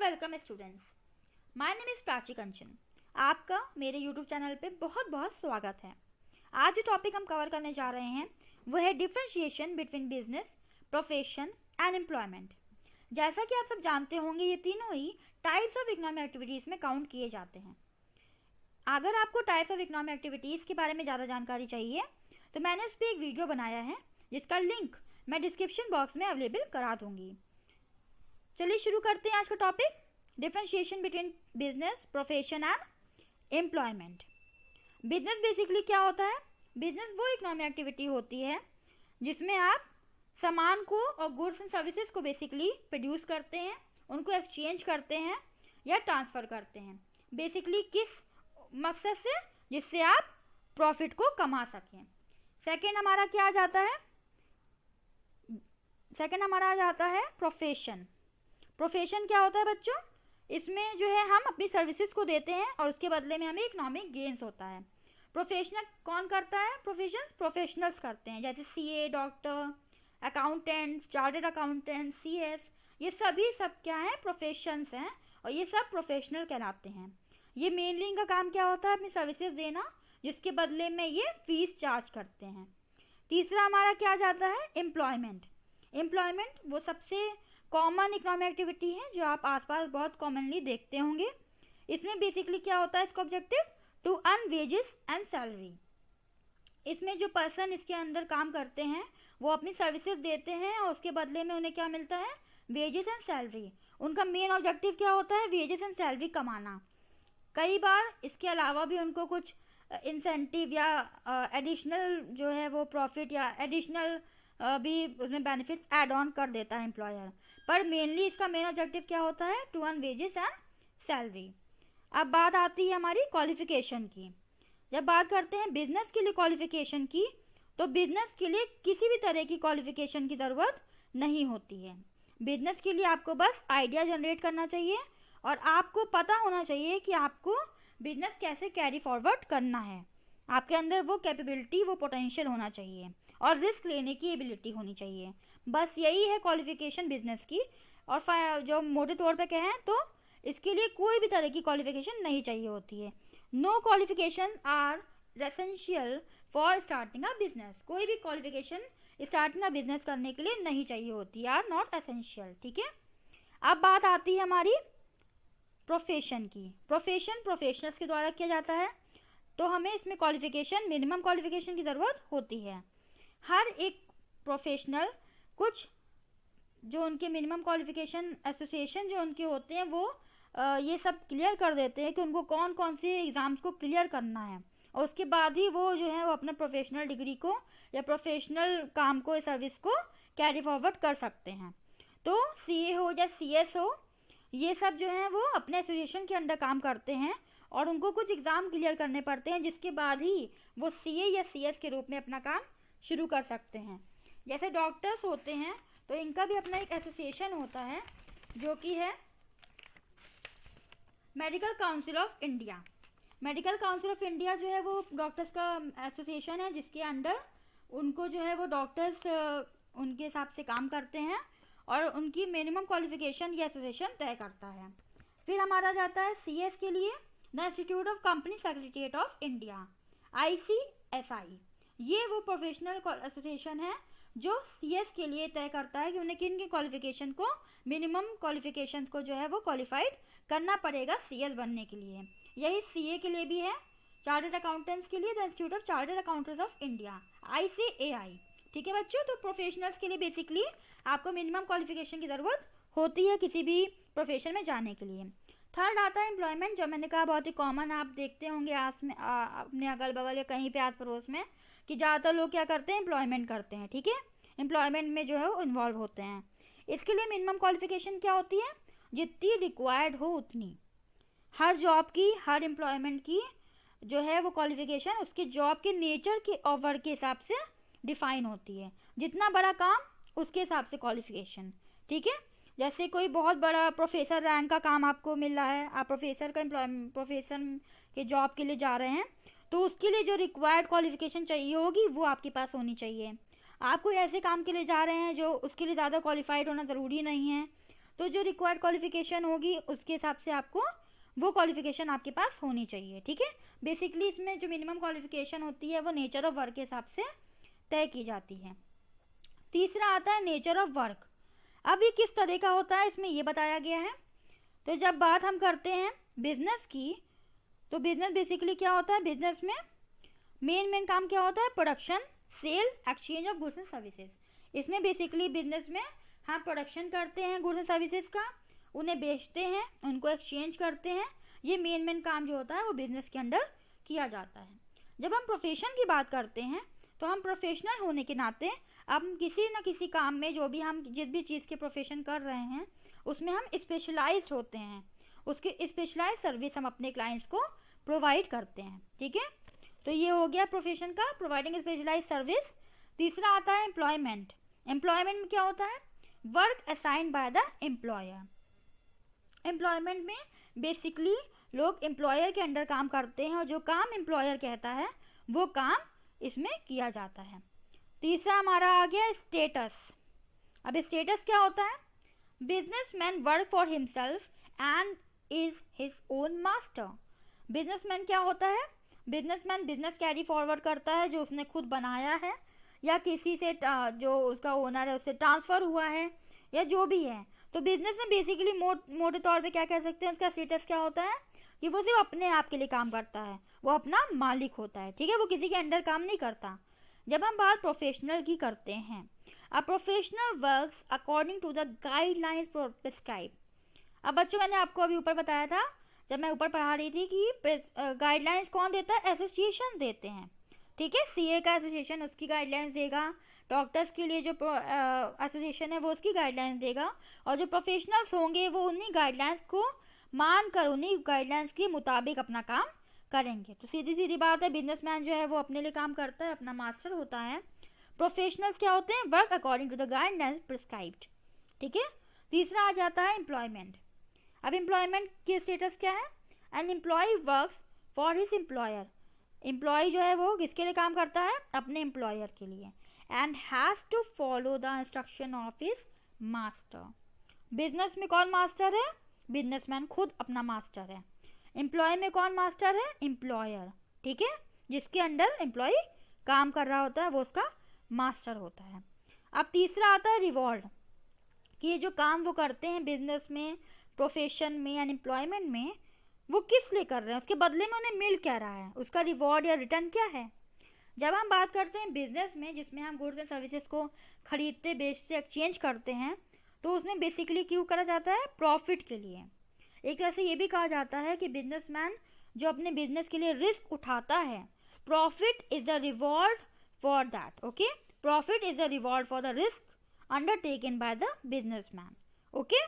Welcome students. My name is Prachi Kanchan. आपका मेरे YouTube channel पे बहुत बहुत स्वागत है। आज जो टॉपिक हम कवर करने जा रहे हैं वो है differentiation between business, profession and employment. जैसा कि आप सब जानते होंगे, ये तीनों ही टाइप्स ऑफ इकोनॉमिक एक्टिविटीज़ में काउंट किए जाते हैं। अगर आपको टाइप्स ऑफ इकोनॉमिक एक्टिविटीज़ के बारे में ज़्यादा जानकारी चाहिए तो मैंने उस पर एक वीडियो बनाया है जिसका लिंक मैं डिस्क्रिप्शन बॉक्स में अवेलेबल करा दूंगी। चलिए शुरू करते हैं आज का topic, differentiation between business, profession and employment. Business basically क्या होता है? बिजनेस वो इकोनॉमिक एक्टिविटी होती है जिसमें आप सामान को और गुड्स एंड सर्विसेज को बेसिकली प्रोड्यूस करते हैं, उनको एक्सचेंज करते हैं या ट्रांसफ़र करते हैं। बेसिकली किस मकसद से? जिससे आप प्रॉफिट को कमा सकें। सेकेंड हमारा क्या आ जाता है? सेकेंड हमारा आ जाता है प्रोफेशन। प्रोफेशन क्या होता है बच्चों? इसमें जो है हम अपनी सर्विसेज को देते हैं और उसके बदले में हमें इकोनॉमिक गेन्स होता है। प्रोफेशनल कौन करता है? प्रोफेशनल्स करते हैं, जैसे CA, doctor, accountant, chartered accountant, CS, ये सभी सब क्या है? प्रोफेशंस हैं और ये सब प्रोफेशनल कहलाते हैं। ये मेनली इनका काम क्या होता है? अपनी सर्विसेज देना, जिसके बदले में ये फीस चार्ज करते हैं। तीसरा हमारा क्या आ जाता है? एम्प्लॉयमेंट। एम्प्लॉयमेंट वो सबसे कॉमन इकोनॉमिक एक्टिविटी है जो आप आसपास बहुत कॉमनली देखते होंगे। इसमें बेसिकली क्या होता है? इसका objective to earn wages and salary. इसमें जो पर्सन इसके अंदर काम करते हैं वो अपनी सर्विसेज देते हैं और उसके बदले में उन्हें क्या मिलता है? Wages and salary. उनका मेन ऑब्जेक्टिव क्या होता है? वेजेस एंड सैलरी कमाना। कई बार इसके अलावा भी उनको कुछ इंसेंटिव या एडिशनल जो है वो प्रॉफिट या एडिशनल भी उसमें बेनिफिट्स ऐड ऑन कर देता है एम्प्लॉयर, पर मेनली इसका मेन ऑब्जेक्टिव क्या होता है? To earn wages and salary. अब बात आती है हमारी क्वालिफिकेशन की। जब बात करते हैं बिजनेस के लिए क्वालिफिकेशन की, तो बिजनेस के लिए किसी भी तरह की क्वालिफिकेशन की ज़रूरत नहीं होती है। बिजनेस के लिए आपको बस आइडिया जनरेट करना चाहिए और आपको पता होना चाहिए कि आपको बिजनेस कैसे कैरी फॉरवर्ड करना है। आपके अंदर वो कैपेबिलिटी, वो पोटेंशियल होना चाहिए और रिस्क लेने की एबिलिटी होनी चाहिए। बस यही है क्वालिफिकेशन बिजनेस की। और जो मोटे तौर पे कहें तो इसके लिए कोई भी तरह की क्वालिफिकेशन नहीं चाहिए होती है। No qualification are essential for starting a business. कोई भी क्वालिफिकेशन स्टार्टिंग अ बिजनेस करने के लिए नहीं चाहिए होती, आर नॉट एसेंशियल। ठीक है, अब बात आती है हमारी प्रोफेशन की। प्रोफेशन प्रोफेशनल्स के द्वारा किया जाता है, तो हमें इसमें क्वालिफिकेशन, मिनिमम क्वालिफिकेशन की ज़रूरत होती है। हर एक प्रोफेशनल कुछ जो उनके मिनिमम क्वालिफिकेशन एसोसिएशन जो उनके होते हैं वो ये सब क्लियर कर देते हैं कि उनको कौन कौन से एग्ज़ाम्स को क्लियर करना है और उसके बाद ही वो जो है वो अपने प्रोफेशनल डिग्री को या प्रोफेशनल काम को, सर्विस को कैरी फॉरवर्ड कर सकते हैं। तो सीए हो या सीएस हो, ये सब जो हैं वो अपने एसोसिएशन के अंडर काम करते हैं और उनको कुछ एग्ज़ाम क्लियर करने पड़ते हैं, जिसके बाद ही वो सीए या सीएस के रूप में अपना काम शुरू कर सकते हैं। जैसे डॉक्टर्स होते हैं तो इनका भी अपना एक एसोसिएशन होता है जो कि है medical council of India. Medical council of India जो है वो डॉक्टर्स का एसोसिएशन है, जिसके अंडर उनको जो है वो डॉक्टर्स उनके हिसाब से काम करते हैं और उनकी मिनिमम क्वालिफिकेशन ये एसोसिएशन तय करता है। फिर हमारा जाता है सीएस के लिए, the institute of company secretariat of India, ICSI। ये वो प्रोफेशनल एसोसिएशन है जो सीएस के लिए तय करता है कि उन्हें किन किन क्वालिफिकेशन को, मिनिमम क्वालिफिकेशन को जो है वो क्वालिफाइड करना पड़ेगा सीएस बनने के लिए। यही सीए के लिए भी है, चार्टर्ड अकाउंटेंट्स के लिए the institute of chartered accountants of India, ICAI। ठीक है बच्चों, तो प्रोफेशनल्स के लिए बेसिकली आपको मिनिमम क्वालिफिकेशन की ज़रूरत होती है किसी भी प्रोफेशन में जाने के लिए। थर्ड आता है एम्प्लॉयमेंट, जो मैंने कहा बहुत ही कॉमन आप देखते होंगे अपने अगल बगल या कहीं पे आस पड़ोस में कि ज़्यादातर लोग क्या करते हैं? एम्प्लॉयमेंट करते हैं। ठीक है, एम्प्लॉयमेंट में जो है वो इन्वॉल्व होते हैं। इसके लिए मिनिमम क्वालिफिकेशन क्या होती है? जितनी रिक्वायर्ड हो उतनी। हर जॉब की, हर एम्प्लॉयमेंट की जो है वो क्वालिफिकेशन उसके जॉब के नेचर के और वर्क के हिसाब से डिफाइन होती है। जितना बड़ा काम उसके हिसाब से क्वालिफिकेशन। ठीक है, जैसे कोई बहुत बड़ा प्रोफेसर रैंक का काम आपको मिल रहा है, आप प्रोफेसर का प्रोफेशन के जॉब के लिए जा रहे हैं, तो उसके लिए जो रिक्वायर्ड क्वालिफिकेशन चाहिए होगी वो आपके पास होनी चाहिए। आप कोई ऐसे काम के लिए जा रहे हैं जो उसके लिए ज़्यादा क्वालिफाइड होना ज़रूरी नहीं है, तो जो रिक्वायर्ड क्वालिफिकेशन होगी उसके हिसाब से आपको वो क्वालिफिकेशन आपके पास होनी चाहिए, ठीक है। बेसिकली इसमें जो मिनिमम क्वालिफिकेशन होती है वो नेचर ऑफ वर्क के हिसाब से तय की जाती है। तीसरा आता है नेचर ऑफ वर्क। अब ये किस तरह का होता है इसमें ये बताया गया है। तो जब बात हम करते हैं बिजनेस की, तो बिजनेस बेसिकली क्या होता है, बिजनेस में मेन काम क्या होता है, production, sale, exchange of goods and services. इसमें बेसिकली बिजनेस में हम प्रोडक्शन करते हैं गुड्स एंड सर्विसेज का, उन्हें बेचते हैं, उनको एक्सचेंज करते हैं। ये मेन काम जो होता है वो बिजनेस के अंडर किया जाता है। जब हम प्रोफेशन की बात करते हैं तो हम प्रोफेशनल होने के नाते हम किसी न किसी काम में जो भी हम जिस भी चीज़ के प्रोफेशन कर रहे हैं उसमें हम स्पेशलाइज्ड होते हैं, उसकी स्पेशलाइज्ड सर्विस हम अपने क्लाइंट्स को प्रोवाइड करते हैं, ठीक है। तो ये हो गया प्रोफेशन का, प्रोवाइडिंग स्पेशलाइज्ड सर्विस। तीसरा आता है एम्प्लॉयमेंट। एम्प्लॉयमेंट में क्या होता है, work assigned by the employer. Employment में बेसिकली लोग एम्प्लॉयर के अंडर काम करते हैं और जो काम एम्प्लॉयर कहता है वो काम इसमें किया जाता है। तीसरा हमारा आ गया स्टेटस। अब स्टेटस क्या होता है, businessman work for himself and is his own master. Businessman क्या होता है, बिजनेसमैन बिजनेस कैरी फॉरवर्ड करता है जो उसने खुद बनाया है या किसी से जो उसका ओनर है उससे ट्रांसफ़र हुआ है या जो भी है। तो बिजनेस में बेसिकली मोटे तौर पे क्या कह सकते हैं, उसका स्टेटस क्या होता है कि वो सिर्फ अपने आप के लिए काम करता है, वो अपना मालिक होता है, ठीक है, वो किसी के अंडर काम नहीं करता। जब हम बात प्रोफेशनल की करते हैं, a professional works according to the guidelines prescribe. अब बच्चों मैंने आपको अभी ऊपर बताया था जब मैं ऊपर पढ़ा रही थी कि गाइडलाइंस कौन देता है, एसोसिएशन देते हैं, ठीक है। सीए का एसोसिएशन उसकी गाइडलाइंस देगा, डॉक्टर्स के लिए जो एसोसिएशन है वो उसकी गाइडलाइंस देगा, और जो प्रोफेशनल्स होंगे वो उन्हीं गाइडलाइंस को मानकर उन्हीं गाइडलाइंस के मुताबिक अपना काम करेंगे। तो सीधी सीधी बात है, बिजनेसमैन जो है वो अपने लिए काम करता है, अपना मास्टर होता है। प्रोफेशनल्स क्या होते हैं, work according to the guidelines prescribed, ठीक है। तीसरा आ जाता है एम्प्लॉयमेंट। अब एम्प्लॉयमेंट की स्टेटस क्या है, an employ works for his employer. Employ जो है वो किसके लिए काम करता है, अपने एम्प्लॉयर के लिए, and has to follow the instruction of his master. Business में कौन मास्टर है, बिजनेसमैन खुद अपना मास्टर है। एम्प्लॉय में कौन मास्टर है, एम्प्लॉयर, ठीक है, जिसके अंडर एम्प्लॉय काम कर रहा होता है वो उसका मास्टर होता है। अब तीसरा आता है रिवॉर्ड, कि ये जो काम वो करते हैं बिजनेस में, प्रोफेशन में या एम्प्लॉयमेंट में, वो किस लिए कर रहे हैं, उसके बदले में उन्हें मिल क्या रहा है, उसका रिवॉर्ड या रिटर्न क्या है। जब हम बात करते हैं बिजनेस में जिसमें हम गुड्स एंड सर्विसेज को खरीदते, बेचते, एक्सचेंज करते हैं, तो उसमें बेसिकली क्यों करा जाता है, प्रॉफिट के लिए। एक तरह से ये भी कहा जाता है कि बिजनेसमैन जो अपने बिजनेस के लिए रिस्क उठाता है, profit is the reward for that, okay, profit is the reward for the risk undertaken by the businessman, okay.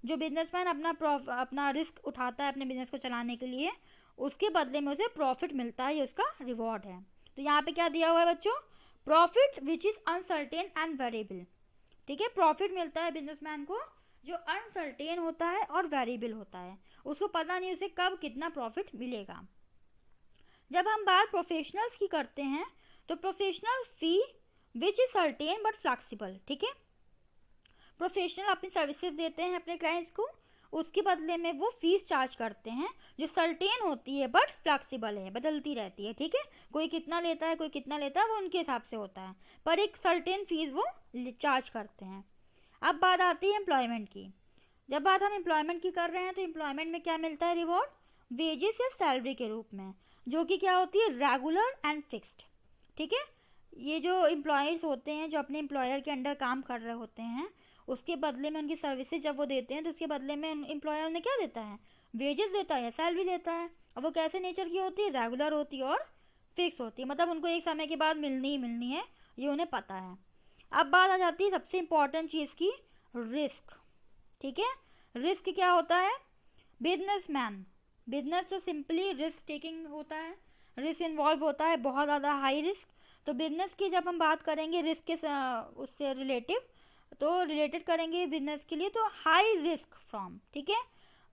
जो बिजनेसमैन अपना रिस्क उठाता है अपने बिजनेस को चलाने के लिए, उसके बदले में उसे प्रॉफिट मिलता है, ये उसका रिवॉर्ड है। तो यहाँ पे क्या दिया हुआ है बच्चों, profit which is uncertain and variable, ठीक है। प्रॉफिट मिलता है बिजनेसमैन को जो अनसर्टेन होता है और वेरिएबल होता है, उसको पता नहीं उसे कब कितना प्रॉफिट मिलेगा। जब हम बात प्रोफेशनल्स की करते हैं तो professional fee which is certain but flexible, ठीक है। प्रोफेशनल अपनी सर्विसेज देते हैं अपने क्लाइंट्स को, उसके बदले में वो फीस चार्ज करते हैं जो सर्टेन होती है बट फ्लेक्सिबल है, बदलती रहती है, ठीक है। कोई कितना लेता है, कोई कितना लेता है, वो उनके हिसाब से होता है, पर एक सर्टेन फीस वो चार्ज करते हैं। अब बात आती है एम्प्लॉयमेंट की। जब बात हम एम्प्लॉयमेंट की कर रहे हैं तो एम्प्लॉयमेंट में क्या मिलता है, रिवॉर्ड, वेजेस या सैलरी के रूप में, जो कि क्या होती है, रेगुलर एंड फिक्स्ड, ठीक है। ये जो एम्प्लॉयर्स होते हैं जो अपने एम्प्लॉयर के अंडर काम कर रहे होते हैं, उसके बदले में उनकी सर्विसेज जब वो देते हैं तो उसके बदले में एम्प्लॉयर उन्हें क्या देता है, वेजेस देता है, सैलरी देता है। अब वो कैसे नेचर की होती है, रेगुलर होती है और फिक्स होती है, मतलब उनको एक समय के बाद मिलनी ही मिलनी है, ये उन्हें पता है। अब बात आ जाती है सबसे इम्पॉर्टेंट चीज़ की, रिस्क, ठीक है। रिस्क क्या होता है, बिजनेसमैन, बिजनेस तो सिंपली रिस्क टेकिंग होता है, रिस्क इन्वॉल्व होता है, बहुत ज़्यादा हाई रिस्क। तो बिजनेस की जब हम बात करेंगे रिस्क के उससे रिलेटिव, तो रिलेटेड करेंगे बिजनेस के लिए, तो हाई रिस्क फ्रॉम, ठीक है।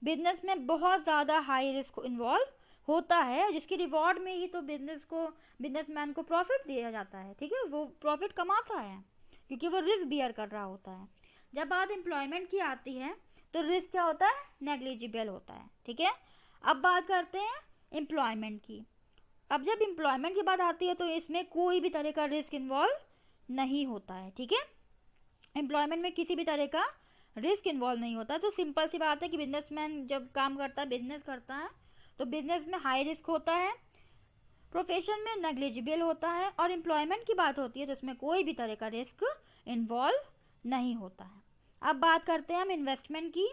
बिजनेस में बहुत ज़्यादा हाई रिस्क इन्वॉल्व होता है, जिसकी रिवॉर्ड में ही तो बिजनेसमैन को प्रॉफिट दिया जाता है, ठीक है, वो प्रॉफिट कमाता है क्योंकि वो रिस्क बियर कर रहा होता है। जब बात एम्प्लॉयमेंट की आती है तो रिस्क क्या होता है, नेग्लिजिबल होता है, ठीक है। अब बात करते हैं एम्प्लॉयमेंट की। अब जब एम्प्लॉयमेंट की बात आती है तो इसमें कोई भी तरह का रिस्क इन्वॉल्व नहीं होता है, ठीक है। एम्प्लॉयमेंट में किसी भी तरह का रिस्क इन्वॉल्व नहीं होता। तो सिंपल सी बात है कि बिजनेसमैन जब काम करता है, बिजनेस करता है, तो बिजनेस में हाई रिस्क होता है, प्रोफेशन में नेग्लिजिबल होता है, और एम्प्लॉयमेंट की बात होती है तो उसमें कोई भी तरह का रिस्क इन्वॉल्व नहीं होता है। अब बात करते हैं हम इन्वेस्टमेंट की,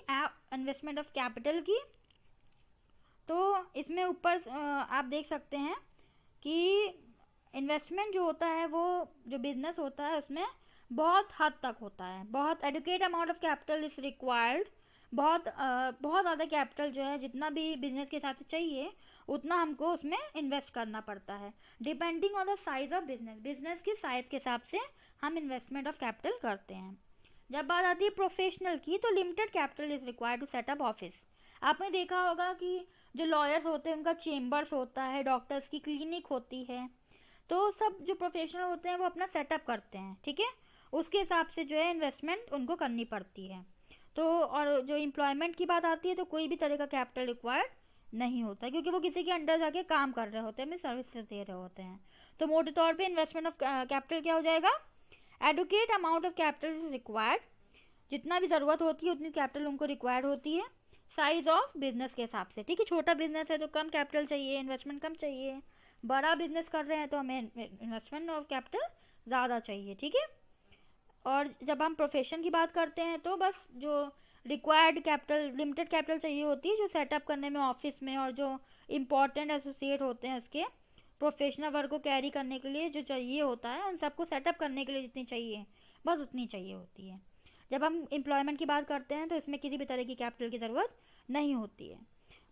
इन्वेस्टमेंट ऑफ कैपिटल की। तो इसमें ऊपर आप देख सकते हैं कि इन्वेस्टमेंट जो होता है वो जो बिजनेस होता है उसमें बहुत हद तक होता है, बहुत adequate amount of capital is required, बहुत ज़्यादा कैपिटल जो है जितना भी बिजनेस के हिसाब से चाहिए उतना हमको उसमें इन्वेस्ट करना पड़ता है, depending on the size of business. Business की साइज के हिसाब से हम इन्वेस्टमेंट ऑफ कैपिटल करते हैं। जब बात आती है प्रोफेशनल की, तो limited capital is required to set up office. आपने देखा होगा कि जो लॉयर्स होते हैं उनका चेम्बर्स होता है, डॉक्टर्स की क्लिनिक होती है, तो सब जो प्रोफेशनल होते हैं वो अपना सेटअप करते हैं, ठीक है। उसके हिसाब से जो है इन्वेस्टमेंट उनको करनी पड़ती है। तो और जो एम्प्लॉयमेंट की बात आती है तो कोई भी तरह का कैपिटल रिक्वायर्ड नहीं होता, क्योंकि वो किसी के अंडर जाके काम कर रहे होते हैं, हमें सर्विसेज दे रहे होते हैं। तो मोटे तौर पे इन्वेस्टमेंट ऑफ कैपिटल क्या हो जाएगा, adequate amount of capital is required, जितना भी ज़रूरत होती है उतनी कैपिटल उनको रिक्वायर्ड होती है, साइज ऑफ बिजनेस के हिसाब से, ठीक है। छोटा बिजनेस है तो कम कैपिटल चाहिए, इन्वेस्टमेंट कम चाहिए, बड़ा बिजनेस कर रहे हैं तो हमें इन्वेस्टमेंट ऑफ कैपिटल ज़्यादा चाहिए, ठीक है। और जब हम प्रोफेशन की बात करते हैं तो बस जो रिक्वायर्ड कैपिटल, लिमिटेड कैपिटल चाहिए होती है जो सेटअप करने में ऑफिस में, और जो इम्पोर्टेंट एसोसिएट होते हैं उसके प्रोफेशनल वर्क को कैरी करने के लिए जो चाहिए होता है, उन सबको सेटअप करने के लिए जितनी चाहिए बस उतनी चाहिए होती है। जब हम एम्प्लॉयमेंट की बात करते हैं तो इसमें किसी भी तरह की कैपिटल की ज़रूरत नहीं होती है।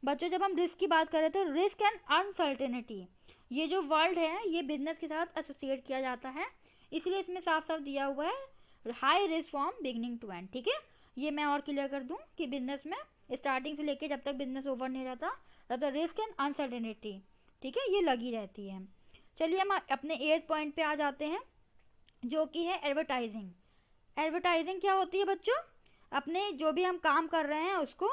बच्चों, जब हम रिस्क की बात करें तो रिस्क एंड अनसर्टेनिटी, ये जो वर्ड है ये बिजनेस के साथ एसोसिएट किया जाता है, इसलिए इसमें साफ साफ दिया हुआ है high risk from beginning to end, ठीक है। ये मैं और क्लियर कर दूं कि बिजनेस में स्टार्टिंग से लेके जब तक बिजनेस ओवर नहीं रहता तब तक रिस्क एंड अनसर्टेनिटी, ठीक है, ये लगी रहती है। चलिए हम अपने 8th पॉइंट पे आ जाते हैं, जो कि है एडवर्टाइजिंग। एडवर्टाइजिंग क्या होती है बच्चों, अपने जो भी हम काम कर रहे हैं उसको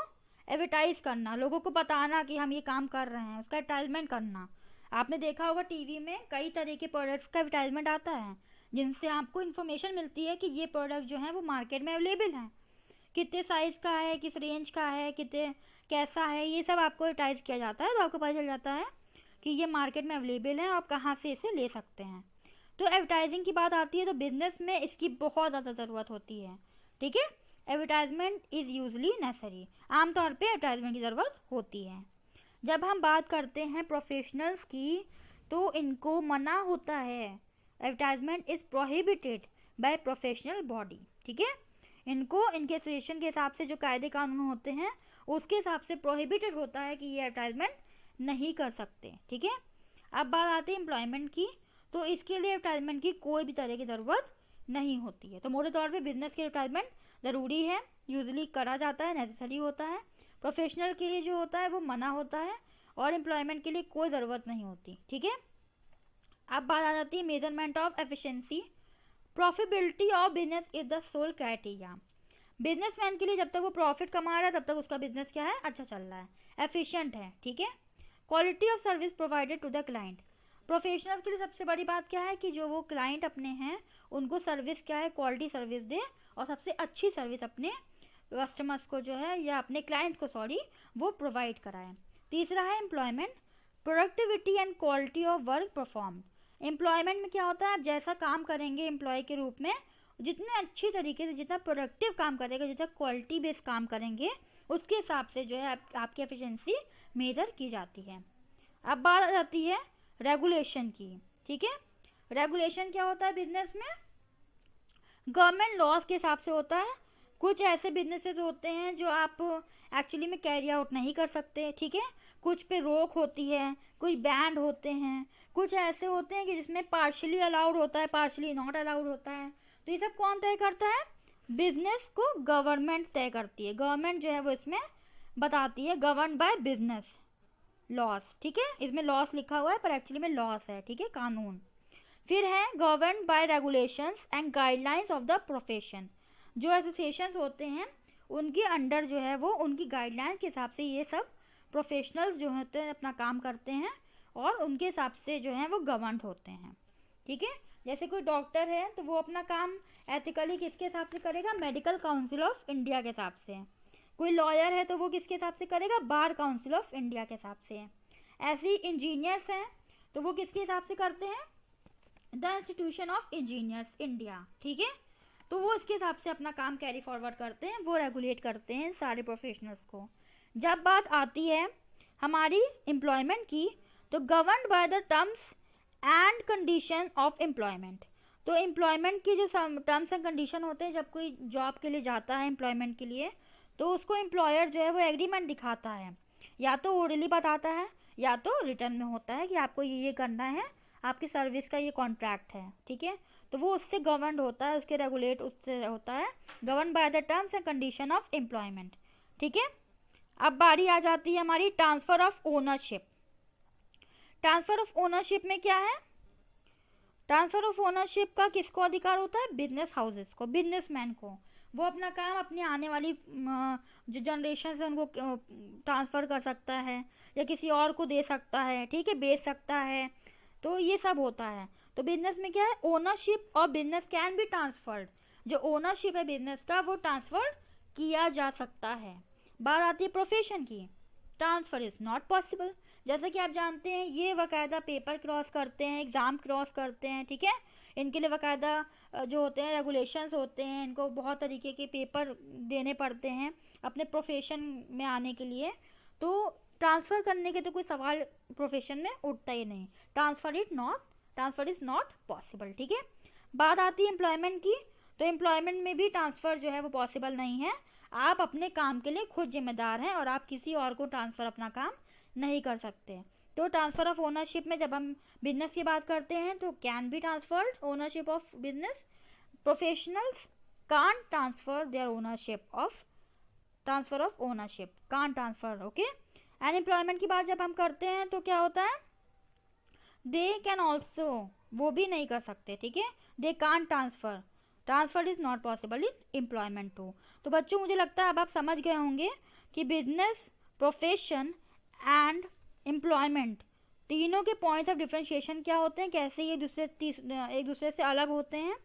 एडवर्टाइज करना, लोगों को बताना कि हम ये काम कर रहे हैं, उसका एडवर्टाइजमेंट करना। आपने देखा होगा टीवी में कई तरह के प्रोडक्ट्स का एडवर्टाइजमेंट आता है, जिनसे आपको इन्फॉर्मेशन मिलती है कि ये प्रोडक्ट जो है वो मार्केट में अवेलेबल है, कितने साइज़ का है, किस रेंज का है, कितने कैसा है, ये सब आपको एडवर्टाइज किया जाता है, तो आपको पता चल जाता है कि ये मार्केट में अवेलेबल है, आप कहाँ से इसे ले सकते हैं। तो एडवर्टाइजिंग की बात आती है तो बिजनेस में इसकी बहुत ज़्यादा ज़रूरत होती है, ठीक है। एडवर्टाइजमेंट इज़ यूजली नेसेसरी, आमतौर पे एडवर्टाइजमेंट की ज़रूरत होती है। जब हम बात करते हैं प्रोफेशनल्स की तो इनको मना होता है, advertisement is prohibited by professional body, ठीक है। इनको इनके एसोसिएशन के हिसाब से जो कायदे कानून होते हैं उसके हिसाब से प्रोहिबिटेड होता है कि ये एडवर्टाइजमेंट नहीं कर सकते, ठीक है। अब बात आती है एम्प्लॉयमेंट की, तो इसके लिए एडवर्टाइजमेंट की कोई भी तरह की ज़रूरत नहीं होती है। तो मोटे तौर पे बिजनेस के एडवर्टाइजमेंट ज़रूरी है, यूजली करा जाता है, नेसेसरी होता है। प्रोफेशनल के लिए जो होता है वो मना होता है, और एम्प्लॉयमेंट के लिए कोई ज़रूरत नहीं होती, ठीक है। अब बात आ जाती है measurement of efficiency. Profitability of business is the sole criteria. Businessman के लिए जब तक वो प्रॉफिट कमा रहा है तब तक उसका बिजनेस क्या है, अच्छा चल रहा है, एफिशिएंट है, ठीक है। Quality of service provided to the client. Professionals के लिए सबसे बड़ी बात क्या है कि जो वो क्लाइंट अपने हैं उनको सर्विस क्या है, क्वालिटी सर्विस दे, और सबसे अच्छी सर्विस अपने कस्टमर्स को जो है या अपने क्लाइंट्स को वो प्रोवाइड कराएं। तीसरा है employment, productivity and quality of work perform. Employment में क्या होता है, आप जैसा काम करेंगे एम्प्लॉय के रूप में, जितने अच्छी तरीके से, जितना प्रोडक्टिव काम करेगा, जितना क्वालिटी बेस्ड काम करेंगे, उसके हिसाब से जो है आपकी एफिशिएंसी मेजर की जाती है। अब बात आ जाती है रेगुलेशन की, ठीक है। रेगुलेशन क्या होता है बिजनेस में, गवर्नमेंट लॉज के हिसाब से होता है। कुछ ऐसे बिजनेसेस होते हैं जो आप एक्चुअली में कैरी आउट नहीं कर सकते, ठीक है, कुछ पे रोक होती है, कुछ बैंड होते हैं, कुछ ऐसे होते हैं कि जिसमें पार्शियली अलाउड होता है, पार्शियली नॉट अलाउड होता है। तो ये सब कौन तय करता है, बिजनेस को गवर्नमेंट तय करती है। गवर्नमेंट जो है वो इसमें बताती है, गवर्न बाय बिजनेस लॉस, ठीक है, इसमें लॉस लिखा हुआ है पर एक्चुअली में लॉस है, ठीक है, कानून। फिर है govern by regulations and guidelines of the profession. जो एसोसिएशंस होते हैं उनके अंडर जो है वो उनकी गाइडलाइन के हिसाब से ये सब प्रोफेशनल्स जो होते हैं अपना काम करते हैं और उनके हिसाब से जो है वो गवर्न होते हैं। ठीक है, जैसे कोई डॉक्टर है तो वो अपना काम एथिकली किसके हिसाब से करेगा, मेडिकल काउंसिल ऑफ इंडिया के हिसाब से। कोई लॉयर है तो वो किसके हिसाब से करेगा, बार काउंसिल ऑफ इंडिया के हिसाब से। ऐसे ही इंजीनियर्स हैं तो वो किसके हिसाब से करते हैं, the institution of engineers India. ठीक है, तो वो इसके हिसाब से अपना काम कैरी फॉरवर्ड करते हैं, वो रेगुलेट करते हैं सारे प्रोफेशनल्स को। जब बात आती है हमारी एम्प्लॉयमेंट की, तो governed by the terms and condition of employment. तो एम्प्लॉयमेंट की जो टर्म्स एंड कंडीशन होते हैं, जब कोई जॉब के लिए जाता है एम्प्लॉयमेंट के लिए, तो उसको एम्प्लॉयर जो है वो एग्रीमेंट दिखाता है, या तो ओरली बताता है या तो रिटर्न में होता है कि आपको ये करना है, आपकी सर्विस का ये कॉन्ट्रैक्ट है। ठीक है, तो वो उससे गवर्न होता है, उसके रेगुलेट उससे होता है, govern by the terms and condition of employment. ठीक है, अब बारी आ जाती है हमारी transfer of ownership. Transfer of ownership में क्या है, ट्रांसफर ऑफ ओनरशिप का किसको अधिकार होता है, बिजनेस हाउसेस को, बिजनेसमैन को। वो अपना काम अपनी आने वाली जो जनरेशन है उनको ट्रांसफ़र कर सकता है या किसी और को दे सकता है। ठीक है, बेच सकता है, तो ये सब होता है। तो बिजनेस में क्या है, ओनरशिप और बिजनेस कैन बी ट्रांसफर्ड। जो ओनरशिप है बिजनेस का वो ट्रांसफर किया जा सकता है। बात आती है प्रोफेशन की, ट्रांसफ़र इज़ नॉट पॉसिबल। जैसा कि आप जानते हैं ये बाकायदा पेपर क्रॉस करते हैं, एग्ज़ाम क्रॉस करते हैं। ठीक है, इनके लिए बाकायदा जो होते हैं रेगुलेशंस होते हैं, इनको बहुत तरीके के पेपर देने पड़ते हैं अपने प्रोफेशन में आने के लिए। तो ट्रांसफ़र करने के तो कोई सवाल प्रोफेशन में उठता ही नहीं। Transfer is not possible. ठीक है, बात आती है एम्प्लॉयमेंट की, तो एम्प्लॉयमेंट में भी ट्रांसफ़र जो है वो पॉसिबल नहीं है। आप अपने काम के लिए खुद जिम्मेदार हैं और आप किसी और को ट्रांसफ़र अपना काम नहीं कर सकते। तो ट्रांसफ़र ऑफ ओनरशिप में जब हम बिजनेस की बात करते हैं तो can be transferred ownership of business, professionals can't transfer their ownership of, transfer of ownership can't transfer. Okay, and employment की बात जब हम करते हैं तो क्या होता है, दे कैन ऑल्सो, वो भी नहीं कर सकते। ठीक है, they can't transfer, transfer is not possible in employment too. तो बच्चों मुझे लगता है अब आप समझ गए होंगे कि बिजनेस, प्रोफेशन एंड एम्प्लॉयमेंट तीनों के पॉइंट्स ऑफ डिफरेंशिएशन क्या होते हैं, कैसे ये एक दूसरे से अलग होते हैं।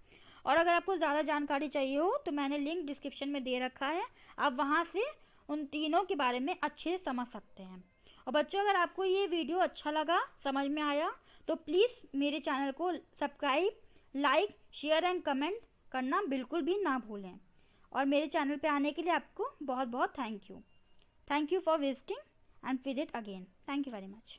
और अगर आपको ज़्यादा जानकारी चाहिए हो तो मैंने लिंक डिस्क्रिप्शन में दे रखा है, आप वहाँ से उन तीनों के बारे में अच्छे से समझ सकते हैं। और बच्चों अगर आपको ये वीडियो अच्छा लगा, समझ में आया, तो प्लीज़ मेरे चैनल को subscribe, like, share and comment करना बिल्कुल भी ना भूलें। और मेरे चैनल पे आने के लिए आपको बहुत बहुत thank you for visiting and visit again. Thank you very much.